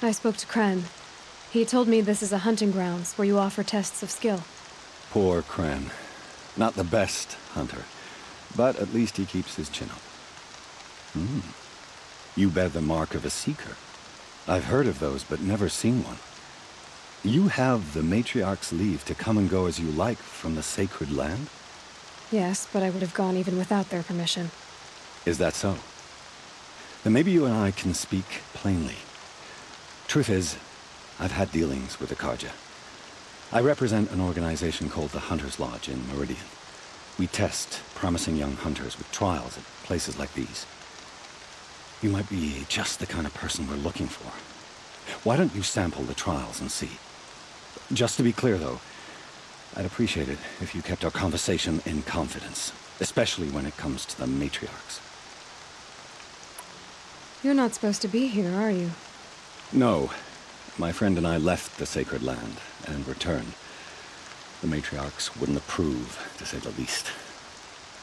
I spoke to Kren. He told me this is a hunting grounds where you offer tests of skill. Poor Kren. Not the best hunter, but at least he keeps his chin up. You bear the mark of a seeker. I've heard of those, but never seen one. You have the Matriarch's leave to come and go as you like from the sacred land? Yes, but I would have gone even without their permission. Is that so? Then maybe you and I can speak plainly. Truth is, I've had dealings with the Carja. I represent an organization called the Hunter's Lodge in Meridian. We test promising young hunters with trials at places like these. You might be just the kind of person we're looking for. Why don't you sample the trials and see? Just to be clear, though, I'd appreciate it if you kept our conversation in confidence, especially when it comes to the matriarchs. You're not supposed to be here, are you? No. My friend and I left the sacred land and returned. The matriarchs wouldn't approve, to say the least.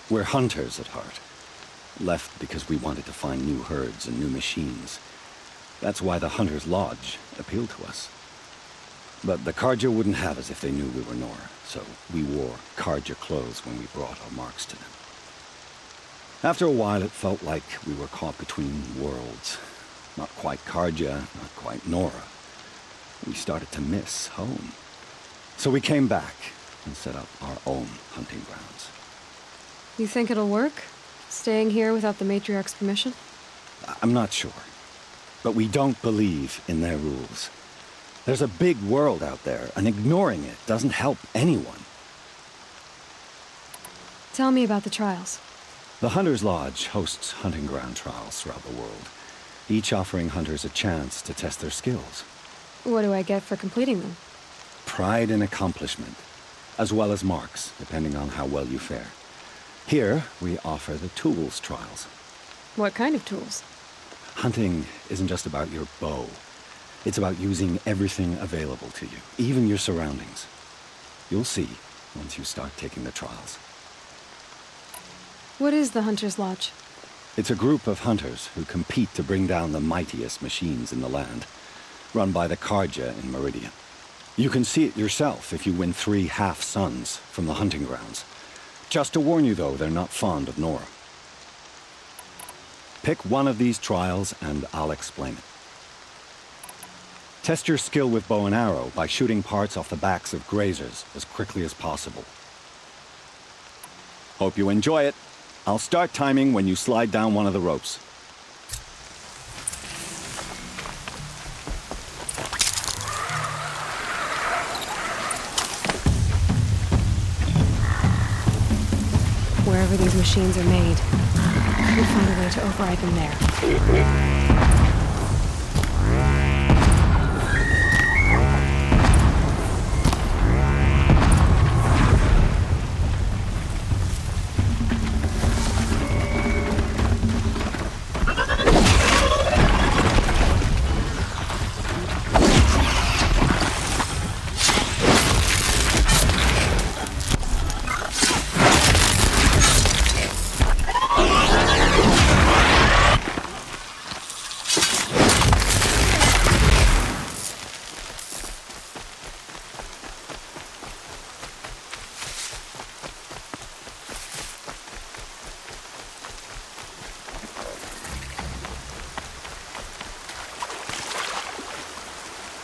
We're hunters at heart. Left because we wanted to find new herds and new machines. That's why the Hunter's Lodge appealed to us. But the Carja wouldn't have us if they knew we were Nora, so we wore Carja clothes when we brought our marks to them. After a while, it felt like we were caught between worlds. Not quite Carja, not quite Nora. We started to miss home. So we came back and set up our own hunting grounds. You think it'll work? Staying here without the Matriarch's permission? I'm not sure. But we don't believe in their rules. There's a big world out there, and ignoring it doesn't help anyone. Tell me about the trials. The Hunter's Lodge hosts hunting ground trials throughout the world, each offering hunters a chance to test their skills. What do I get for completing them? Pride in accomplishment, as well as marks, depending on how well you fare. Here, we offer the tools trials. What kind of tools? Hunting isn't just about your bow. It's about using everything available to you, even your surroundings. You'll see once you start taking the trials. What is the Hunter's Lodge? It's a group of hunters who compete to bring down the mightiest machines in the land, run by the Carja in Meridian. You can see it yourself if you win 3 half-suns from the hunting grounds. Just to warn you, though, they're not fond of Nora. Pick one of these trials, and I'll explain it. Test your skill with bow and arrow by shooting parts off the backs of grazers as quickly as possible. Hope you enjoy it. I'll start timing when you slide down one of the ropes. Wherever these machines are made, we'll find a way to override them there.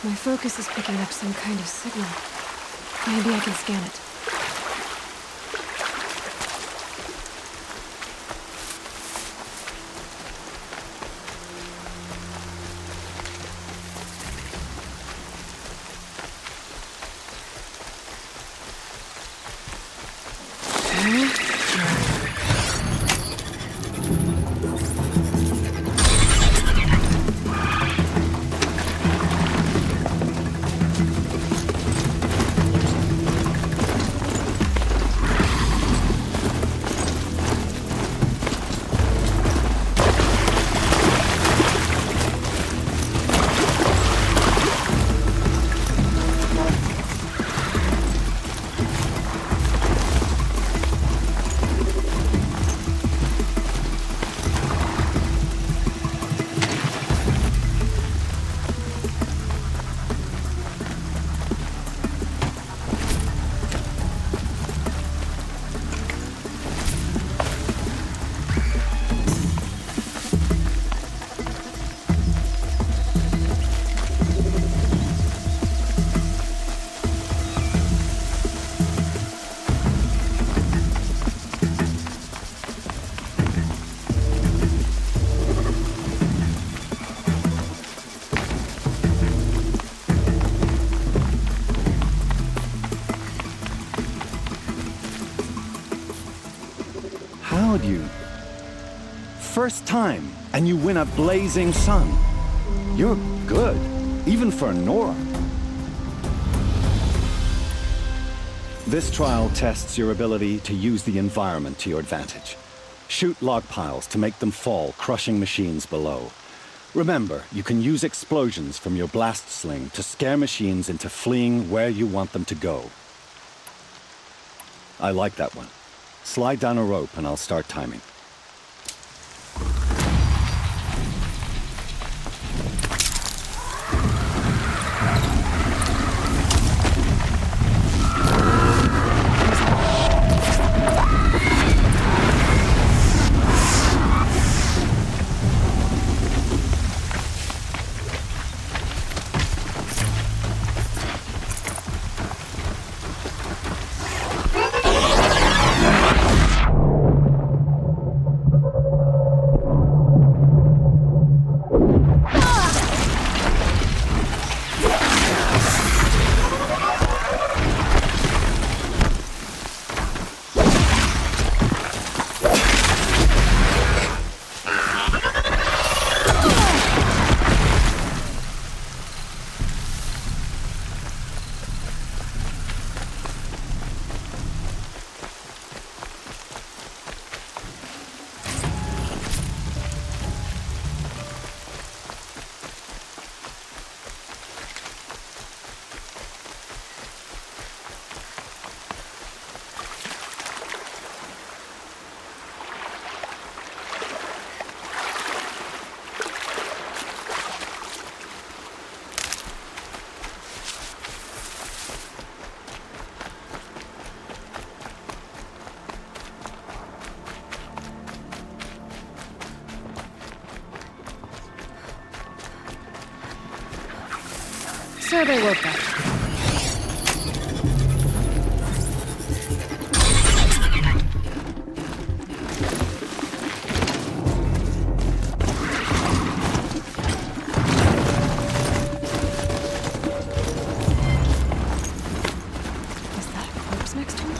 My focus is picking up some kind of signal. Maybe I can scan it. First time, and you win a blazing sun. You're good, even for Nora. This trial tests your ability to use the environment to your advantage. Shoot log piles to make them fall, crushing machines below. Remember, you can use explosions from your blast sling to scare machines into fleeing where you want them to go. I like that one. Slide down a rope and I'll start timing. So they woke up. Is that a corpse next to him?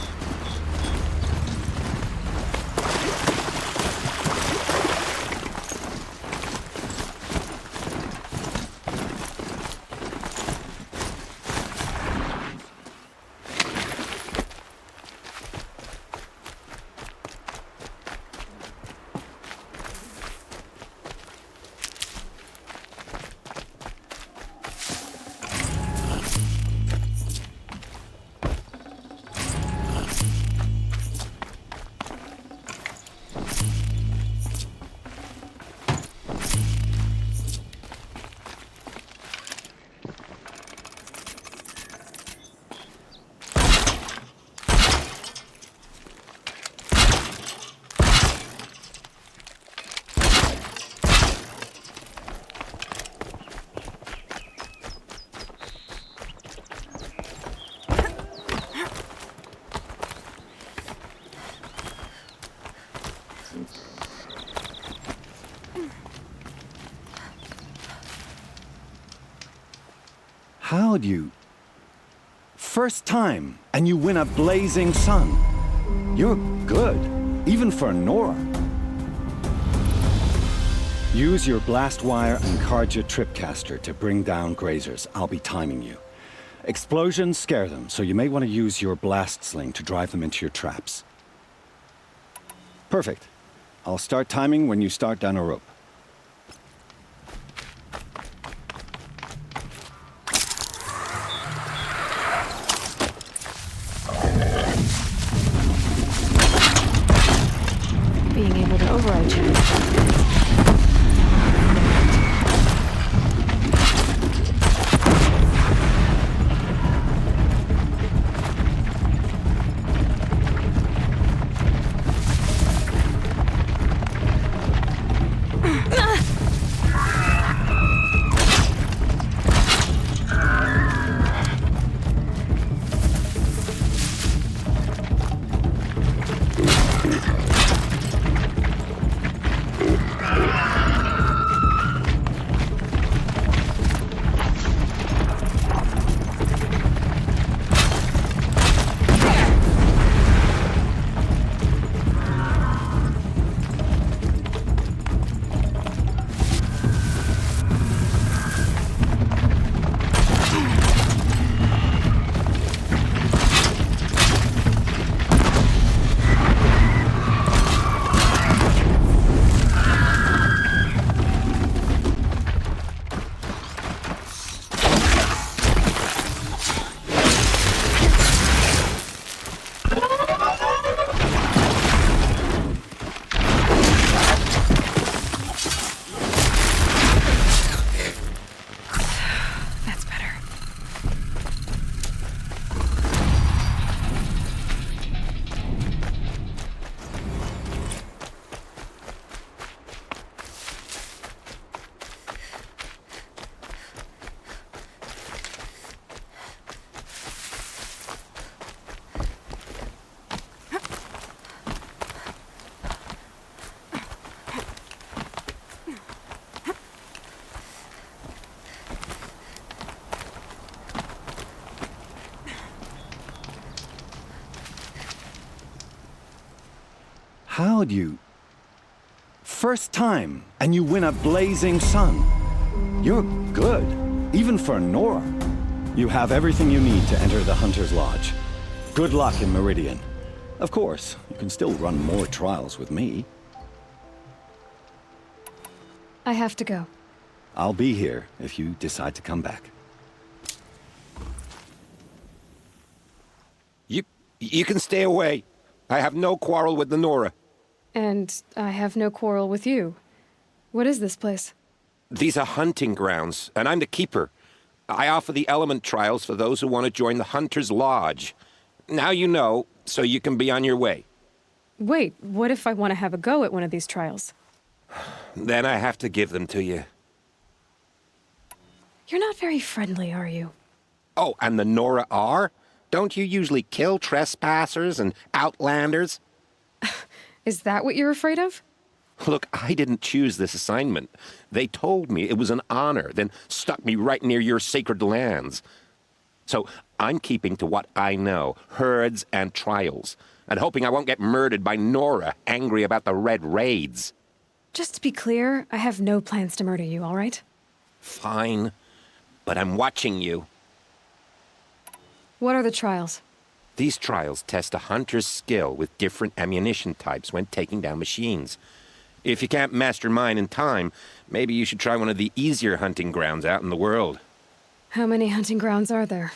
How'd you... First time, and you win a blazing sun. You're good, even for Nora. Use your blast wire and Carja tripcaster to bring down grazers. I'll be timing you. Explosions scare them, so you may want to use your blast sling to drive them into your traps. Perfect. I'll start timing when you start down a rope. Being able to override channels. proud you. First time, and you win a blazing sun. You're good, even for Nora. You have everything you need to enter the Hunter's Lodge. Good luck in Meridian. Of course, you can still run more trials with me. I have to go. I'll be here if you decide to come back. You can stay away. I have no quarrel with the Nora. And I have no quarrel with you. What is this place? These are hunting grounds, and I'm the keeper. I offer the element trials for those who want to join the Hunter's Lodge. Now you know, so you can be on your way. Wait, what if I want to have a go at one of these trials? Then I have to give them to you. You're not very friendly, are you? Oh, and the Nora are? Don't you usually kill trespassers and outlanders? Is that what you're afraid of? Look, I didn't choose this assignment. They told me it was an honor, then stuck me right near your sacred lands. So I'm keeping to what I know, herds and trials, and hoping I won't get murdered by Nora, angry about the Red Raids. Just to be clear, I have no plans to murder you, all right? Fine, but I'm watching you. What are the trials? These trials test a hunter's skill with different ammunition types when taking down machines. If you can't master mine in time, maybe you should try one of the easier hunting grounds out in the world. How many hunting grounds are there?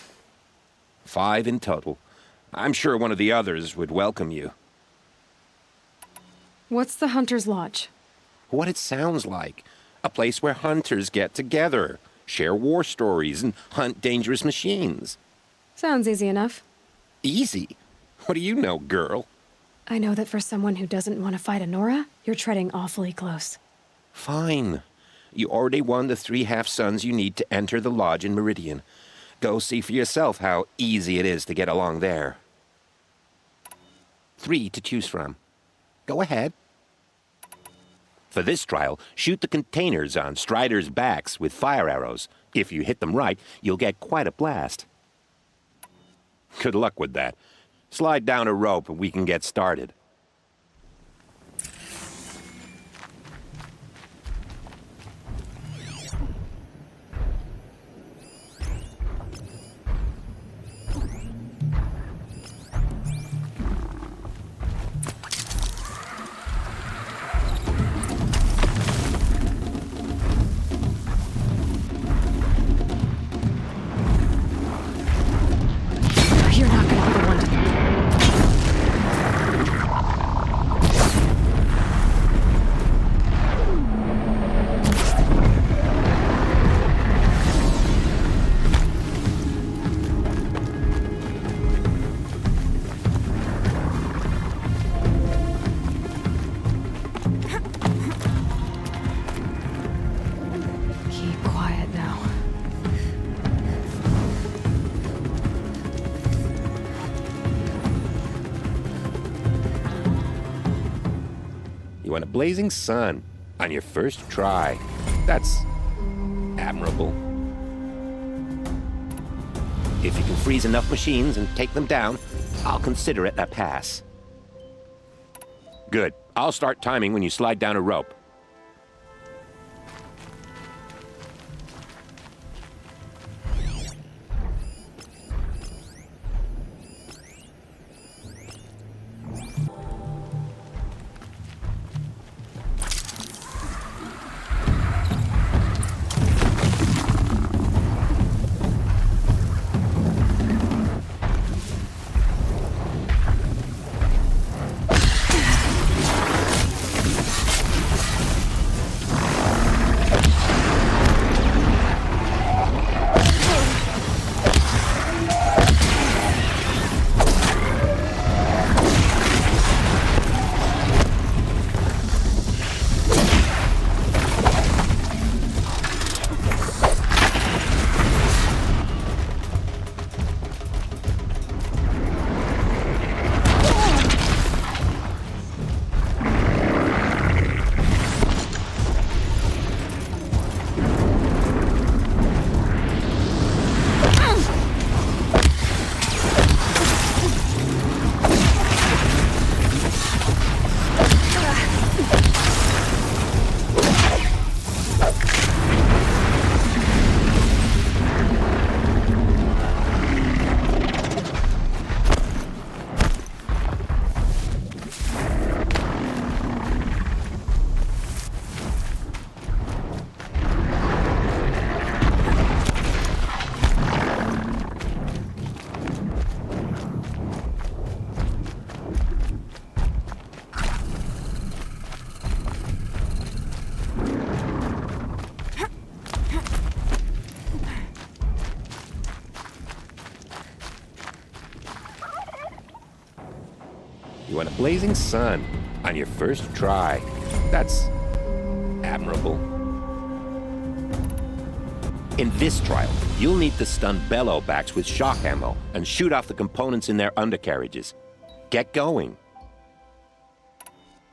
5 in total. I'm sure one of the others would welcome you. What's the Hunter's Lodge? What it sounds like. A place where hunters get together, share war stories, and hunt dangerous machines. Sounds easy enough. Easy? What do you know, girl? I know that for someone who doesn't want to fight a Nora, you're treading awfully close. Fine. You already won the 3 half-suns you need to enter the lodge in Meridian. Go see for yourself how easy it is to get along there. 3 to choose from. Go ahead. For this trial, shoot the containers on Striders' backs with fire arrows. If you hit them right, you'll get quite a blast. Good luck with that. Slide down a rope and we can get started. You're not gonna be the one to... Keep quiet now. You won a blazing sun on your first try. That's admirable. If you can freeze enough machines and take them down, I'll consider it a pass. Good. I'll start timing when you slide down a rope. want a blazing sun on your first try. That's admirable. In this trial, you'll need to stun bellowbacks with shock ammo and shoot off the components in their undercarriages. Get going.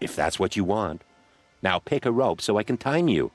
If that's what you want. Now pick a rope so I can time you.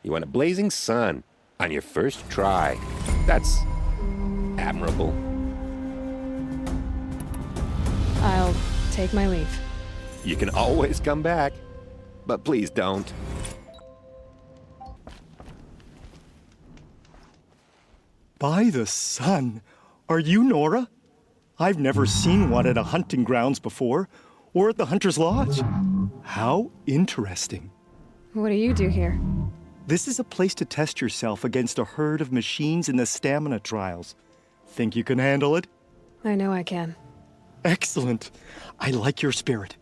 You want a blazing sun on your first try. That's admirable. I'll take my leave. You can always come back, but please don't. By the sun! Are you Nora? I've never seen one at a hunting grounds before, or at the Hunter's Lodge. How interesting. What do you do here? This is a place to test yourself against a herd of machines in the stamina trials. Think you can handle it? I know I can. Excellent. I like your spirit.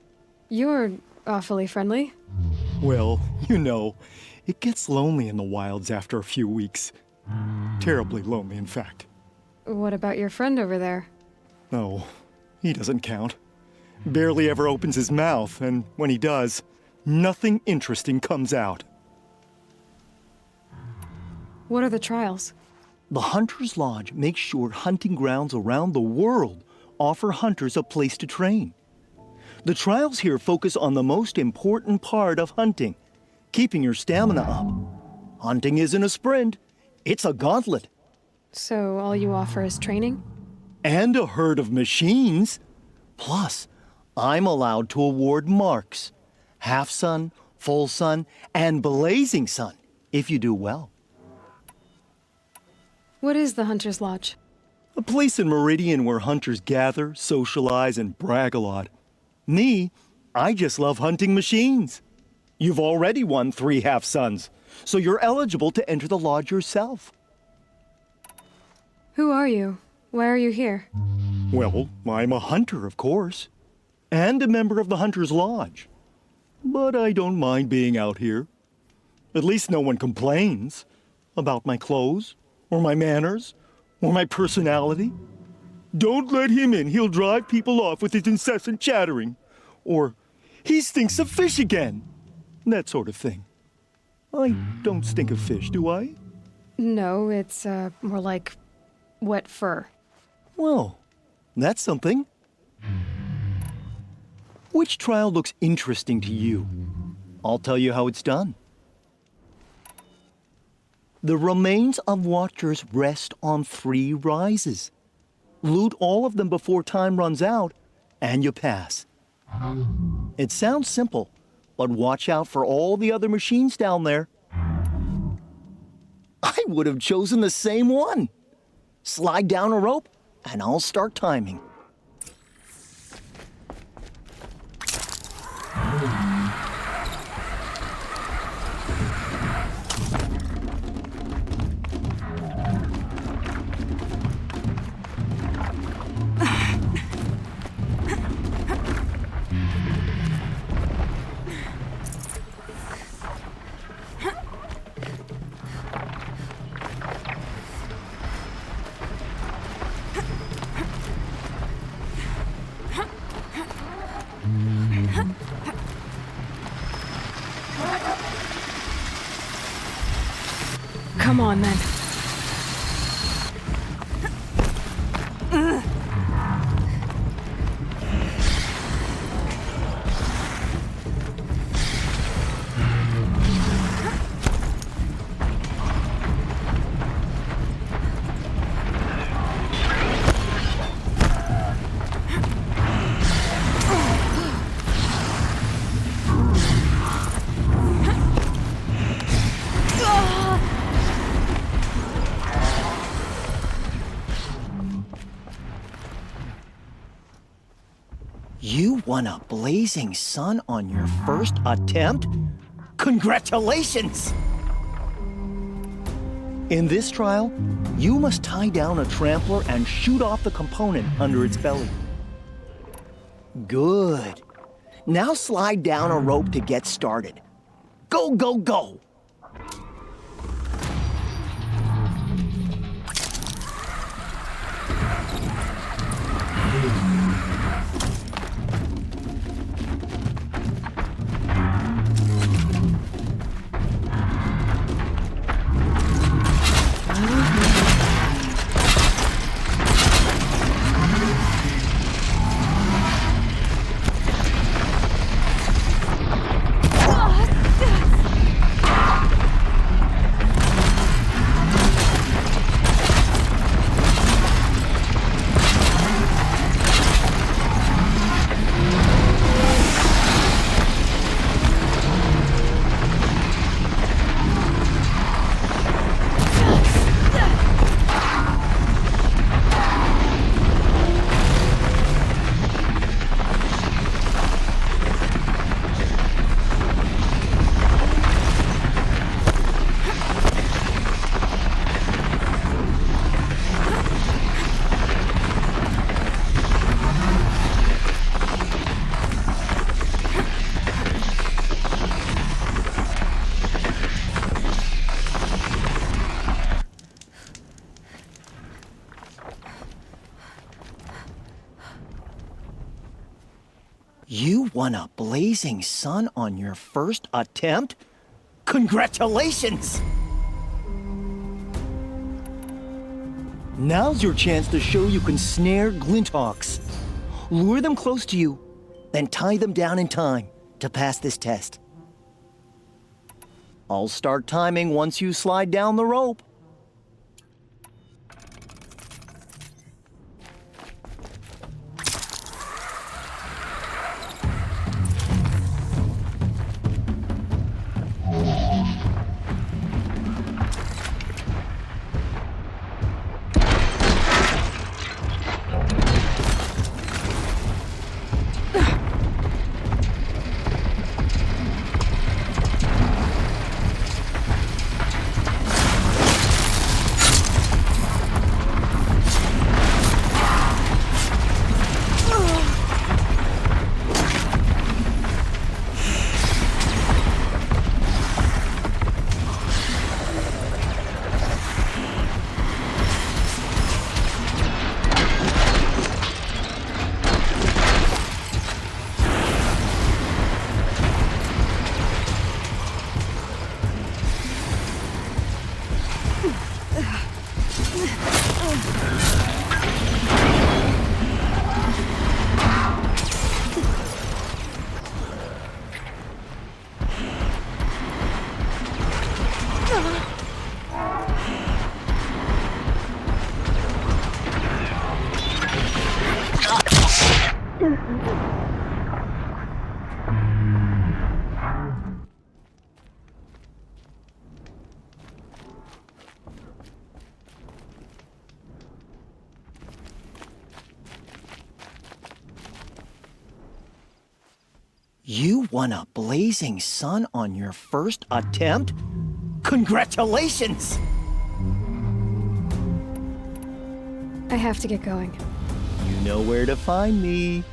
You're awfully friendly. Well, you know, it gets lonely in the wilds after a few weeks. Terribly lonely, in fact. What about your friend over there? Oh, he doesn't count. Barely ever opens his mouth, and when he does, nothing interesting comes out. What are the trials? The Hunter's Lodge makes sure hunting grounds around the world offer hunters a place to train. The trials here focus on the most important part of hunting, keeping your stamina up. Hunting isn't a sprint, it's a gauntlet. So all you offer is training? And a herd of machines. Plus, I'm allowed to award marks. Half sun, full sun, and blazing sun, if you do well. What is the Hunter's Lodge? A place in Meridian where hunters gather, socialize, and brag a lot. Me, I just love hunting machines. You've already won 3 half suns, so you're eligible to enter the lodge yourself. Who are you? Why are you here? Well, I'm a hunter, of course, and a member of the Hunter's Lodge. But I don't mind being out here. At least no one complains about my clothes, or my manners, or my personality. Don't let him in, he'll drive people off with his incessant chattering. Or, he stinks of fish again. That sort of thing. I don't stink of fish, do I? No, it's more like wet fur. Well, that's something. Which trial looks interesting to you? I'll tell you how it's done. The remains of Watchers rest on 3 rises. Loot all of them before time runs out, and you pass. It sounds simple, but watch out for all the other machines down there. I would have chosen the same one. Slide down a rope, and I'll start timing. Come on, then. You won a blazing sun on your first attempt? Congratulations! In this trial, you must tie down a trampler and shoot off the component under its belly. Good. Now slide down a rope to get started. Go, go, go! You won a blazing sun on your first attempt? Congratulations! Now's your chance to show you can snare Glinthawks. Lure them close to you, then tie them down in time to pass this test. I'll start timing once you slide down the rope. You won a blazing sun on your first attempt? Congratulations! I have to get going. You know where to find me.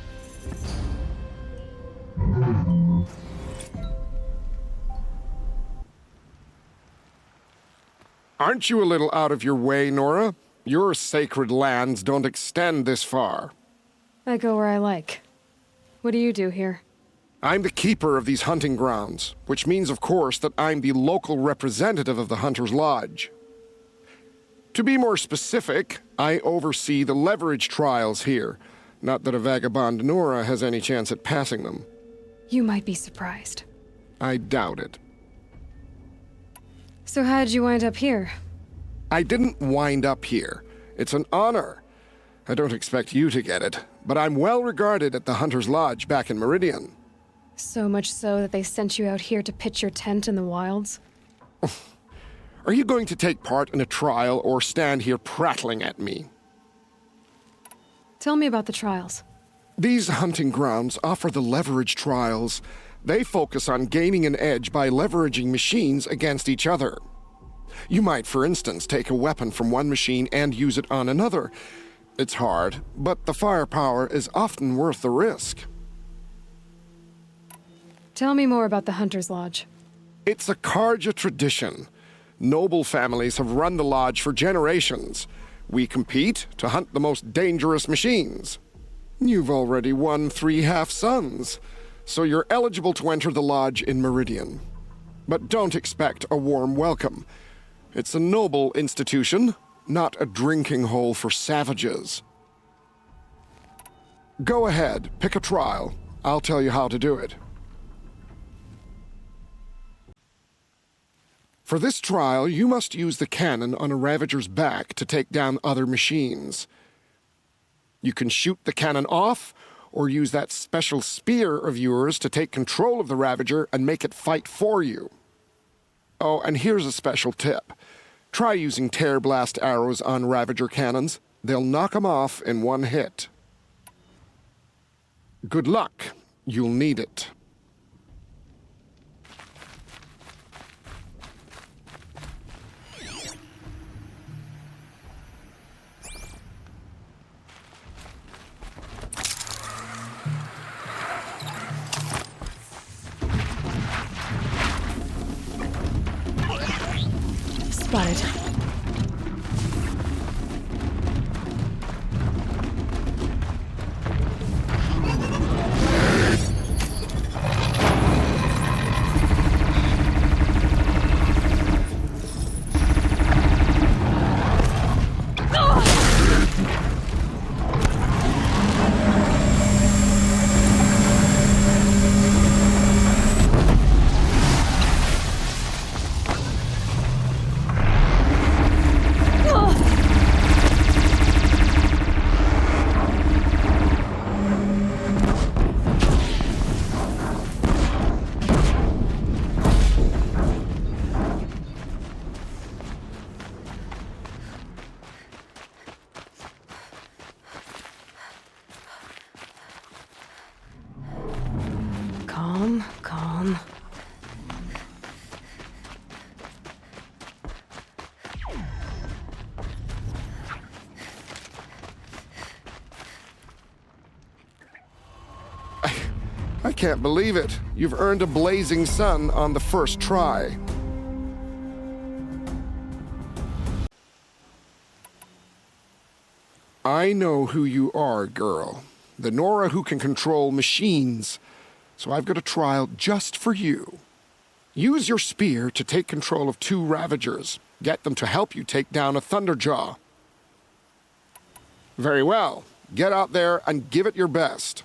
Aren't you a little out of your way, Nora? Your sacred lands don't extend this far. I go where I like. What do you do here? I'm the keeper of these hunting grounds, which means, of course, that I'm the local representative of the Hunter's Lodge. To be more specific, I oversee the leverage trials here. Not that a vagabond Nora has any chance at passing them. You might be surprised. I doubt it. So how did you wind up here? I didn't wind up here. It's an honor. I don't expect you to get it, but I'm well regarded at the Hunter's Lodge back in Meridian. So much so that they sent you out here to pitch your tent in the wilds? Are you going to take part in a trial or stand here prattling at me? Tell me about the trials. These hunting grounds offer the leverage trials. They focus on gaining an edge by leveraging machines against each other. You might, for instance, take a weapon from one machine and use it on another. It's hard, but the firepower is often worth the risk. Tell me more about the Hunter's Lodge. It's a Karja tradition. Noble families have run the lodge for generations. We compete to hunt the most dangerous machines. You've already won 3 half-suns, so you're eligible to enter the lodge in Meridian. But don't expect a warm welcome. It's a noble institution, not a drinking hole for savages. Go ahead, pick a trial. I'll tell you how to do it. For this trial, you must use the cannon on a Ravager's back to take down other machines. You can shoot the cannon off, or use that special spear of yours to take control of the Ravager and make it fight for you. Oh, and here's a special tip. Try using tear blast arrows on Ravager cannons. They'll knock 'em off in one hit. Good luck. You'll need it. Spotted. Calm. I can't believe it. You've earned a blazing sun on the first try. I know who you are, girl. The Nora who can control machines. So I've got a trial just for you. Use your spear to take control of 2 Ravagers. Get them to help you take down a Thunderjaw. Very well. Get out there and give it your best.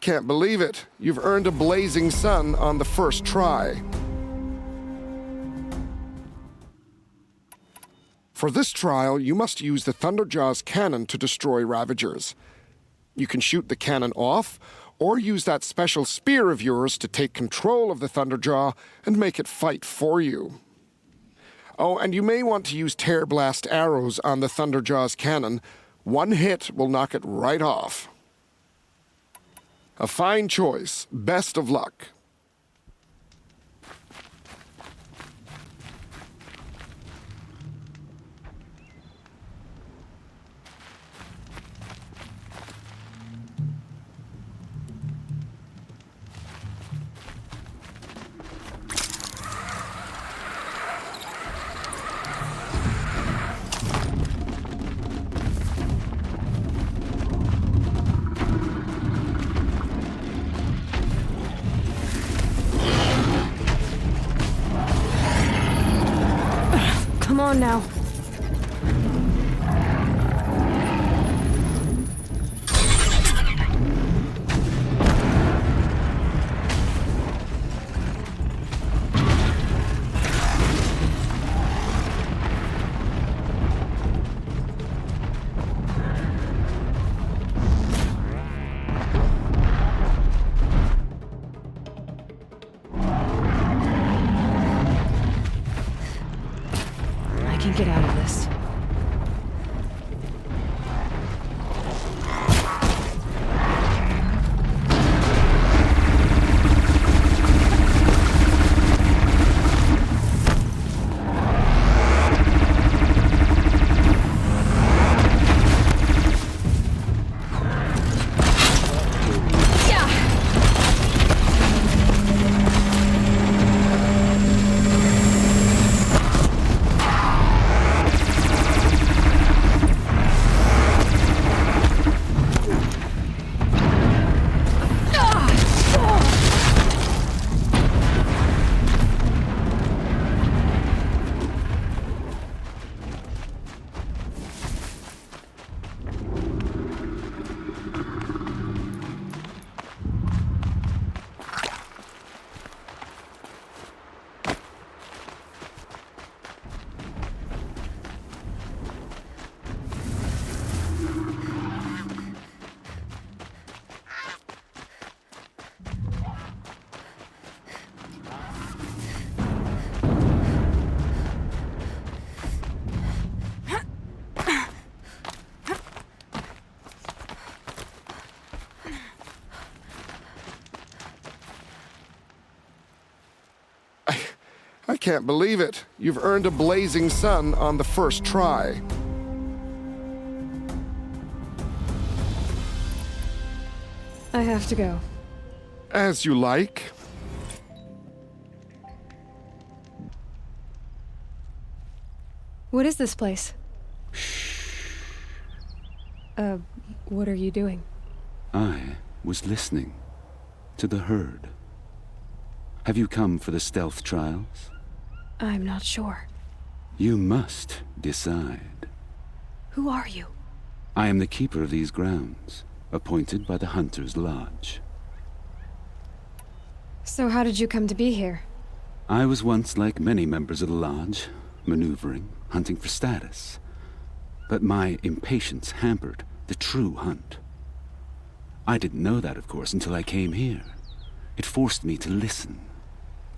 can't believe it. You've earned a blazing sun on the first try. For this trial, you must use the Thunderjaw's cannon to destroy Ravagers. You can shoot the cannon off, or use that special spear of yours to take control of the Thunderjaw and make it fight for you. Oh, and you may want to use tear blast arrows on the Thunderjaw's cannon. One hit will knock it right off. A fine choice. Best of luck. Come on now. Get out of this. I can't believe it. You've earned a blazing sun on the first try. I have to go. As you like. What is this place? What are you doing? I was listening to the herd. Have you come for the stealth trials? I'm not sure. You must decide. Who are you? I am the keeper of these grounds, appointed by the Hunter's Lodge. So how did you come to be here? I was once like many members of the Lodge, maneuvering, hunting for status. But my impatience hampered the true hunt. I didn't know that, of course, until I came here. It forced me to listen,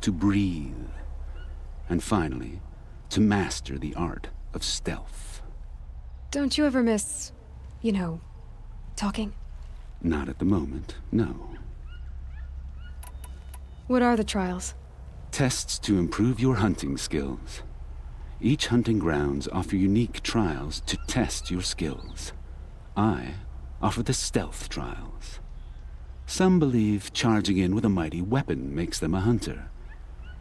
to breathe, and finally, to master the art of stealth. Don't you ever miss, talking? Not at the moment, no. What are the trials? Tests to improve your hunting skills. Each hunting grounds offer unique trials to test your skills. I offer the stealth trials. Some believe charging in with a mighty weapon makes them a hunter,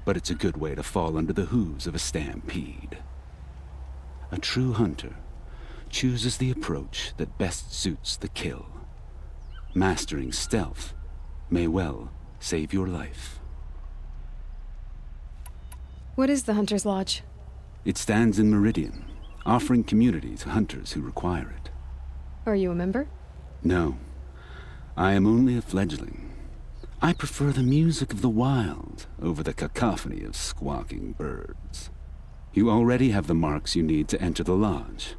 but it's a good way to fall under the hooves of a stampede. A true hunter chooses the approach that best suits the kill. Mastering stealth may well save your life. What is the Hunter's Lodge? It stands in Meridian, offering community to hunters who require it. Are you a member? No. I am only a fledgling. I prefer the music of the wild over the cacophony of squawking birds. You already have the marks you need to enter the lodge.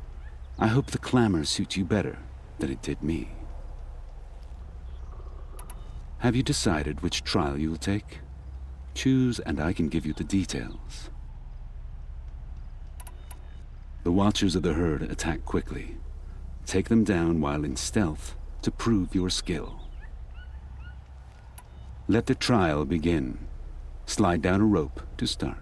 I hope the clamor suits you better than it did me. Have you decided which trial you will take? Choose and I can give you the details. The Watchers of the Herd attack quickly. Take them down while in stealth to prove your skill. Let the trial begin. Slide down a rope to start.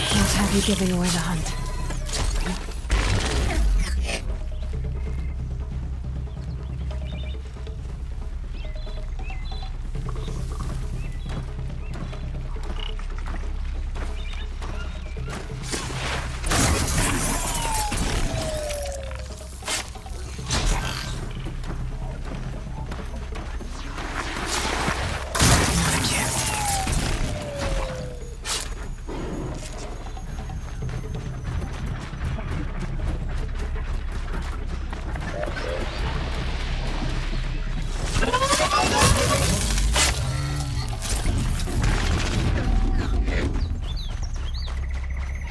Can't have you giving away the hunt.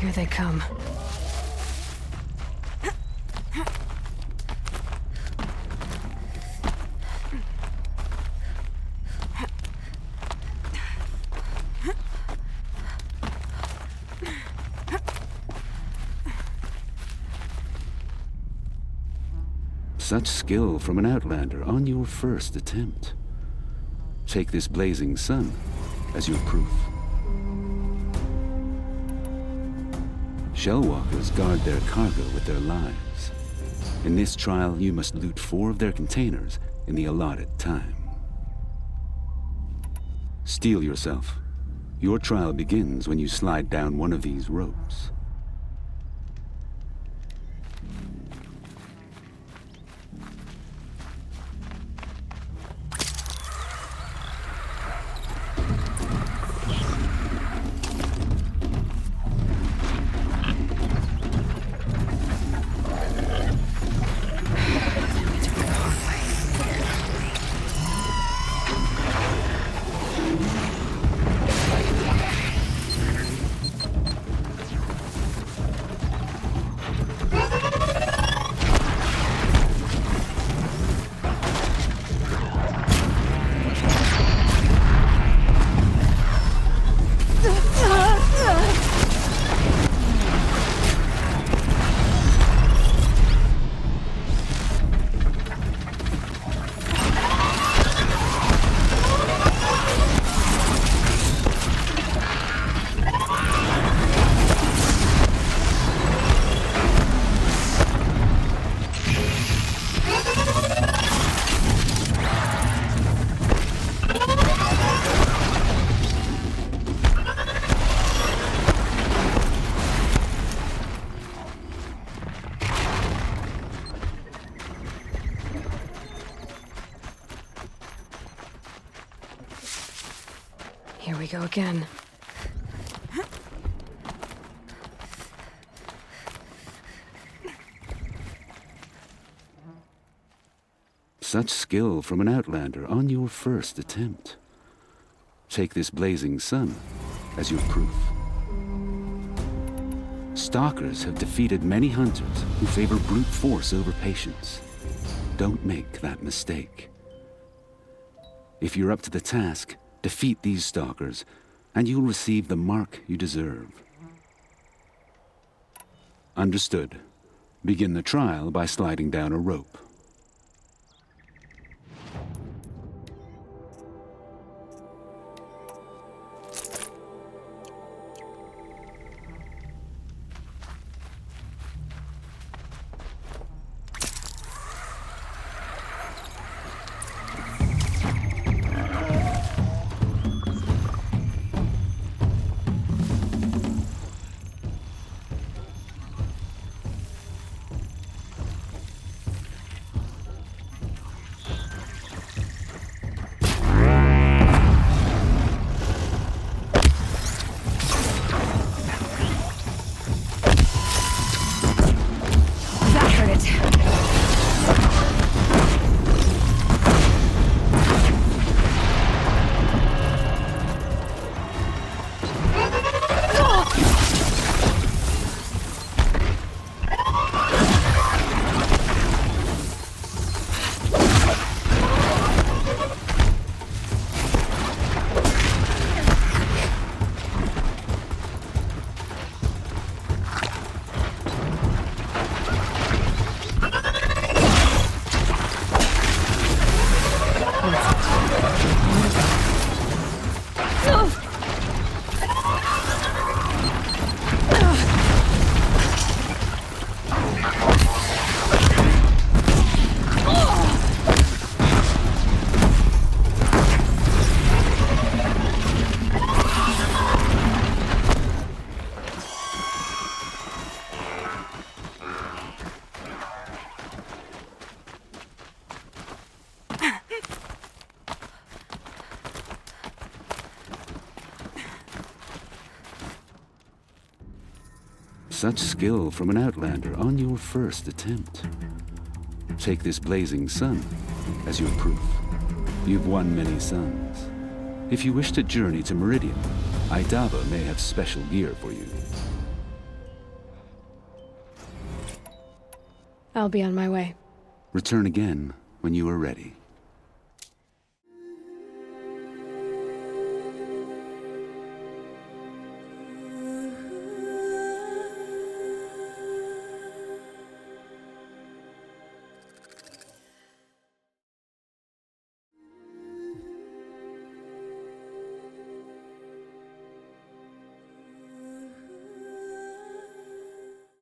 Here they come. Such skill from an Outlander on your first attempt. Take this blazing sun as your proof. Shellwalkers guard their cargo with their lives. In this trial, you must loot 4 of their containers in the allotted time. Steel yourself. Your trial begins when you slide down one of these ropes. Here we go again. Such skill from an Outlander on your first attempt. Take this blazing sun as your proof. Stalkers have defeated many hunters who favor brute force over patience. Don't make that mistake. If you're up to the task, defeat these stalkers, and you'll receive the mark you deserve. Understood. Begin the trial by sliding down a rope. Such skill from an outlander on your first attempt. Take this blazing sun as your proof. You've won many suns. If you wish to journey to Meridian, Idaba may have special gear for you. I'll be on my way. Return again when you are ready.